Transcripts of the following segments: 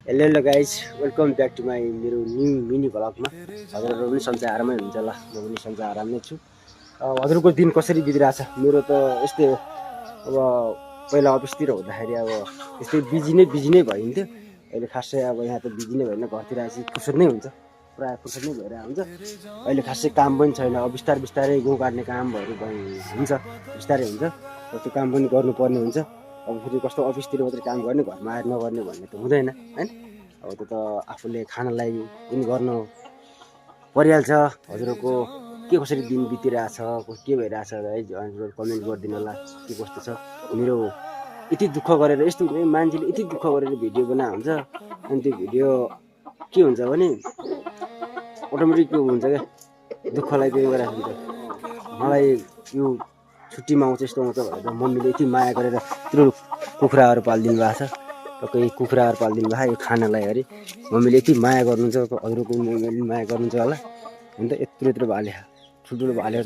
Hello guys, welcome back to my मेरो new mini भ्लगमा। हजुरहरू पनि सन्चै आरामै हुनुहुन्छ होला, म पनि सन्चै आराम नै छु। हजुरको दिन कसरी बितिरहेछ? मेरो त यस्तै हो। अब पहिला अफिसतिर हुँदाखेरि अब यस्तै बिजी नै भइन्थ्यो। अहिले खासै अब यहाँ त बिजी नै भएन, घरतिर आएपछि फुर्सद नै हुन्छ, प्रायः फुर्सद नै भइरहेको हुन्छ। अहिले खासै काम पनि छैन, अब बिस्तारै गहुँ काट्ने कामहरू हुन्छ, बिस्तारै हुन्छ। त्यो काम पनि गर्नुपर्ने हुन्छ। अब फेरि कस्तो अफिसतिर मात्रै काम गर्ने, घरमा आएर नगर्ने भन्ने त हुँदैन होइन। अब त्यो त आफूले खानलाई पनि गर्नु परिहाल्छ। हजुरहरूको के कसरी दिन बितिरहेछ, के भइरहेछ है, हजुरहरू कमेन्ट गरिदिनु होला के कस्तो छ। मेरो यति दुःख गरेर यस्तो हुन्छ, मान्छेले यति दुःख गरेर भिडियो बनाएको हुन्छ, अनि त्यो भिडियो के हुन्छ भने अटोमेटिक त्यो हुन्छ क्या, दुःखलाई त्यो गरेर हुन्छ। मलाई यो छुट्टीमा आउँछ यस्तो आउँछ भनेर मम्मीले यति माया गरेर यत्रो कुखुराहरू पालिदिनु भएको छ, र कोही कुखुराहरू पालिदिनु भएको यो खानालाई अरे मम्मीले यति माया गर्नुहुन्छ, हजुरको मम्मीले माया गर्नुहुन्छ होला। अन्त यत्रो भाले, ठुल्ठुलो भाले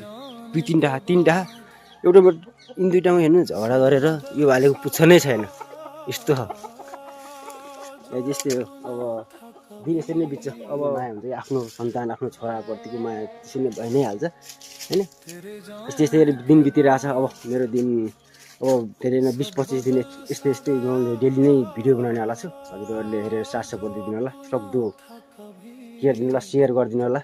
दुई तिनवटा एउटामा दुईवटामा हेर्नु झगडा गरेर यो भालेको पुच्छ नै छैन, यस्तो छ। त्यस्तै हो, अब दिन यसरी नै बित्छ। अब माया हुन्छ आफ्नो सन्तान, आफ्नो छोराप्रतिको माया त्यसरी नै भइ नै हाल्छ होइन। यस्तै दिन बितिरहेछ। अब मेरो दिन अब धेरै न 20-25 दिन यस्तै म डेली नै भिडियो बनाउने होला छु। हजुरहरूले हेरेर साथ सपोर्ट दिइदिनु होला, सक्दो केयर दिनु होला, सेयर गरिदिनु होला।